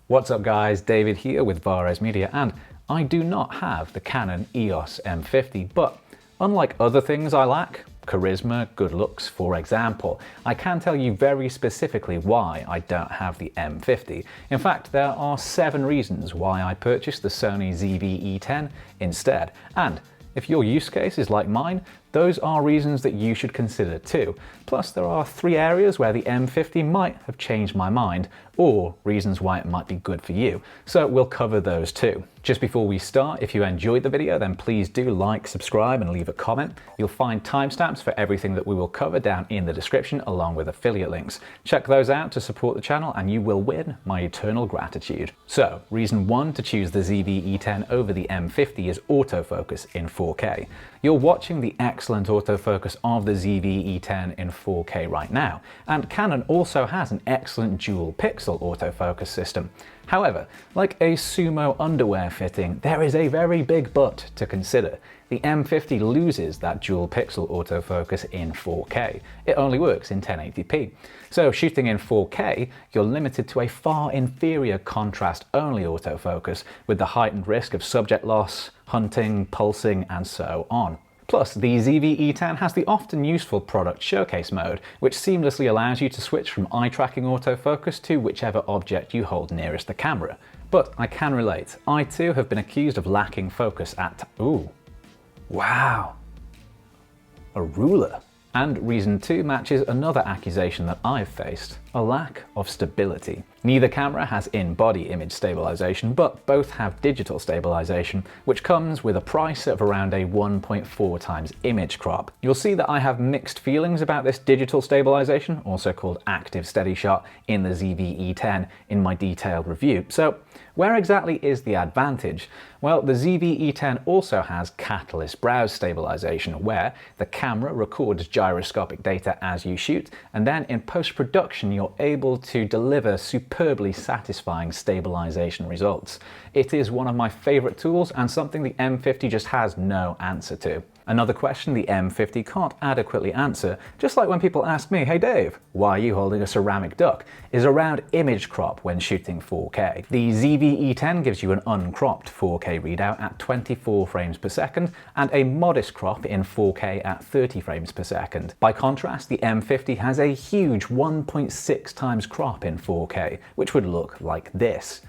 What's up guys, David here with Vares Media, and I do not have the Canon EOS M50, but unlike other things I lack, charisma, good looks for example, I can tell you very specifically why I don't have the M50. In fact, there are 7 reasons why I purchased the Sony ZV-E10 instead, and if your use case is like mine, those are reasons that you should consider too. Plus, there are 3 areas where the M50 might have changed my mind, or reasons why it might be good for you. So we'll cover those too. Just before we start, if you enjoyed the video, then please do like, subscribe, and leave a comment. You'll find timestamps for everything that we will cover down in the description, along with affiliate links. Check those out to support the channel, and you will win my eternal gratitude. So, reason 1 to choose the ZV-E10 over the M50 is autofocus in 4K. You're watching the excellent autofocus of the ZV-E10 in 4K right now, and Canon also has an excellent dual pixel autofocus system. However, like a sumo underwear fitting, there is a very big but to consider. The M50 loses that dual pixel autofocus in 4K. It only works in 1080p. So shooting in 4K, you're limited to a far inferior contrast-only autofocus with the heightened risk of subject loss, hunting, pulsing, and so on. Plus, the ZV-E10 has the often useful product showcase mode, which seamlessly allows you to switch from eye-tracking autofocus to whichever object you hold nearest the camera. But I can relate. I too have been accused of lacking focus at ooh, wow, a ruler. And reason 2 matches another accusation that I've faced, a lack of stability. Neither camera has in-body image stabilization, but both have digital stabilization, which comes with a price of around a 1.4 times image crop. You'll see that I have mixed feelings about this digital stabilization, also called active steady shot, in the ZV-E10 in my detailed review. So where exactly is the advantage? Well, the ZV-E10 also has catalyst browse stabilization, where the camera records gyroscopic data as you shoot, and then in post-production you're able to deliver superbly satisfying stabilization results. It is one of my favorite tools and something the M50 just has no answer to. Another question the M50 can't adequately answer, just like when people ask me, "Hey Dave, why are you holding a ceramic duck?" is around image crop when shooting 4K. The ZV-E10 gives you an uncropped 4K readout at 24 frames per second and a modest crop in 4K at 30 frames per second. By contrast, the M50 has a huge 1.6 times crop in 4K, which would look like this.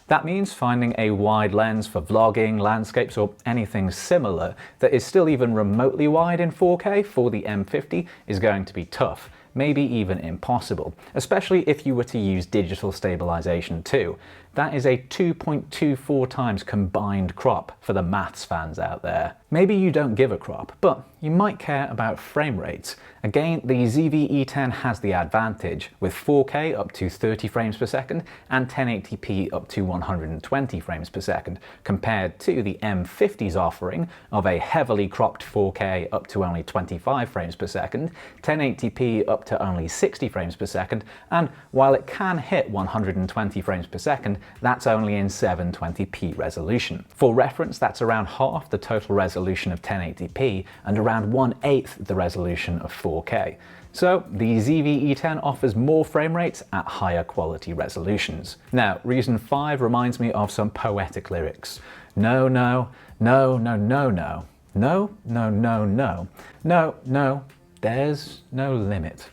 That means finding a wide lens for vlogging, landscapes, or anything similar that is still even remotely wide in 4K for the M50 is going to be tough, maybe even impossible, especially if you were to use digital stabilization too. That is a 2.24 times combined crop for the maths fans out there. Maybe you don't give a crop, but you might care about frame rates. Again, the ZV-E10 has the advantage, with 4K up to 30 frames per second and 1080p up to 120 frames per second, compared to the M50's offering of a heavily cropped 4K up to only 25 frames per second, 1080p up to only 60 frames per second, and while it can hit 120 frames per second, that's only in 720p resolution. For reference, that's around half the total resolution of 1080p and around 1/8 the resolution of 4K. So the ZV-E10 offers more frame rates at higher quality resolutions. Now, reason 5 reminds me of some poetic lyrics. No, no, no, no, no, no, no, no, no, no, no, no, there's no limit.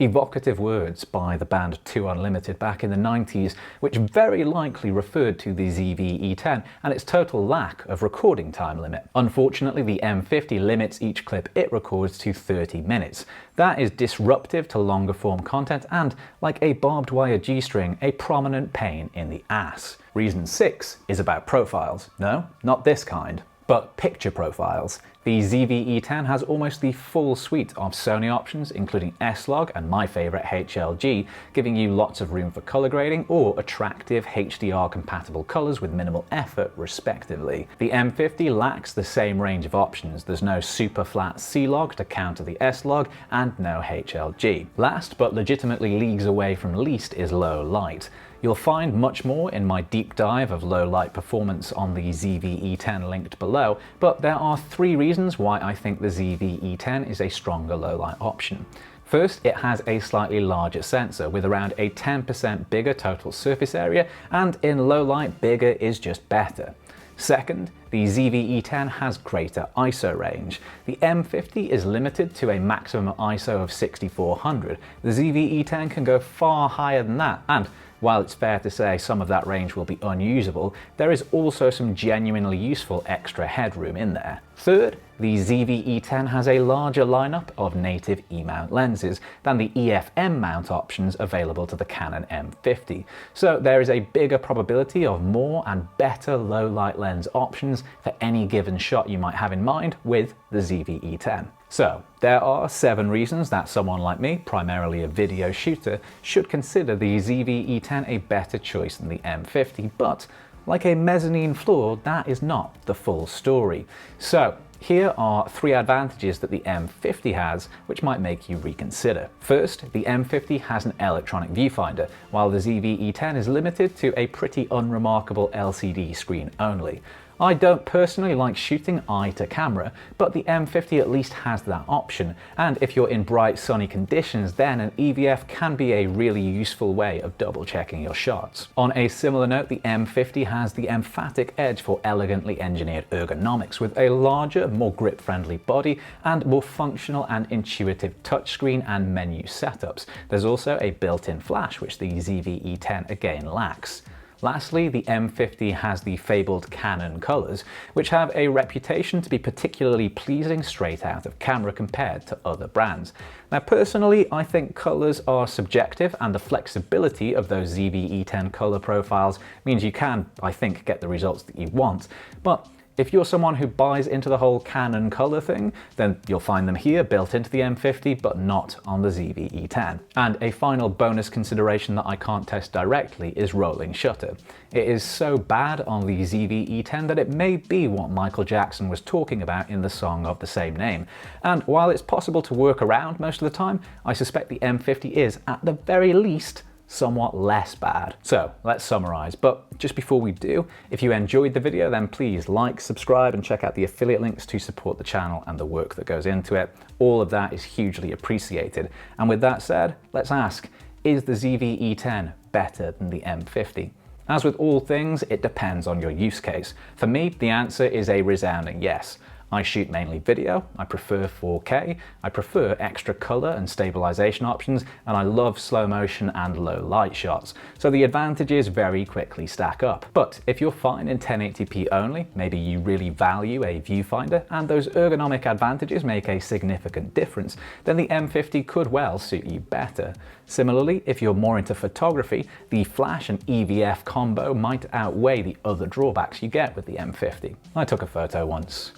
Evocative words by the band 2 Unlimited back in the 90s, which very likely referred to the ZV-E10 and its total lack of recording time limit. Unfortunately, the M50 limits each clip it records to 30 minutes. That is disruptive to longer form content and, like a barbed wire G-string, a prominent pain in the ass. Reason 6 is about profiles. No, not this kind, but picture profiles. The ZV-E10 has almost the full suite of Sony options, including S-Log and my favorite HLG, giving you lots of room for color grading or attractive HDR-compatible colors with minimal effort, respectively. The M50 lacks the same range of options. There's no super flat C-Log to counter the S-Log and no HLG. Last, but legitimately leagues away from least, is low light. You'll find much more in my deep dive of low light performance on the ZV-E10 linked below, but there are 3 reasons why I think the ZV-E10 is a stronger low light option. First, it has a slightly larger sensor with around a 10% bigger total surface area, and in low light, bigger is just better. Second, the ZV-E10 has greater ISO range. The M50 is limited to a maximum ISO of 6400. The ZV-E10 can go far higher than that, and while it's fair to say some of that range will be unusable, there is also some genuinely useful extra headroom in there. Third, the ZV-E10 has a larger lineup of native E-mount lenses than the EF-M mount options available to the Canon M50, so there is a bigger probability of more and better low-light lens options for any given shot you might have in mind with the ZV-E10. So, there are 7 reasons that someone like me, primarily a video shooter, should consider the ZV-E10 a better choice than the M50, but like a mezzanine floor, that is not the full story. So, here are 3 advantages that the M50 has, which might make you reconsider. First, the M50 has an electronic viewfinder, while the ZV-E10 is limited to a pretty unremarkable LCD screen only. I don't personally like shooting eye to camera, but the M50 at least has that option, and if you're in bright sunny conditions, then an EVF can be a really useful way of double checking your shots. On a similar note, the M50 has the emphatic edge for elegantly engineered ergonomics with a larger, more grip-friendly body and more functional and intuitive touchscreen and menu setups. There's also a built-in flash, which the ZV-E10 again lacks. Lastly, the M50 has the fabled Canon colours, which have a reputation to be particularly pleasing straight out of camera compared to other brands. Now personally, I think colours are subjective, and the flexibility of those ZV-E10 colour profiles means you can, I think, get the results that you want. But if you're someone who buys into the whole Canon colour thing, then you'll find them here built into the M50, but not on the ZV-E10. And a final bonus consideration that I can't test directly is rolling shutter. It is so bad on the ZV-E10 that it may be what Michael Jackson was talking about in the song of the same name. And while it's possible to work around most of the time, I suspect the M50 is, at the very least, somewhat less bad. So let's summarize, but just before we do, if you enjoyed the video, then please like, subscribe, and check out the affiliate links to support the channel and the work that goes into it. All of that is hugely appreciated. And with that said, let's ask, is the ZV-E10 better than the M50? As with all things, it depends on your use case. For me, the answer is a resounding yes. I shoot mainly video, I prefer 4K, I prefer extra color and stabilization options, and I love slow motion and low light shots, so the advantages very quickly stack up. But if you're fine in 1080p only, maybe you really value a viewfinder, and those ergonomic advantages make a significant difference, then the M50 could well suit you better. Similarly, if you're more into photography, the flash and EVF combo might outweigh the other drawbacks you get with the M50. I took a photo once.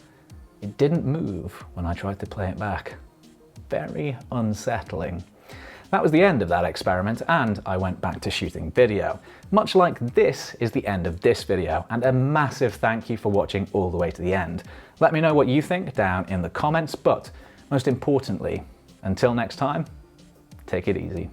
It didn't move when I tried to play it back. Very unsettling. That was the end of that experiment, and I went back to shooting video. Much like this is the end of this video, and a massive thank you for watching all the way to the end. Let me know what you think down in the comments, but most importantly, until next time, take it easy.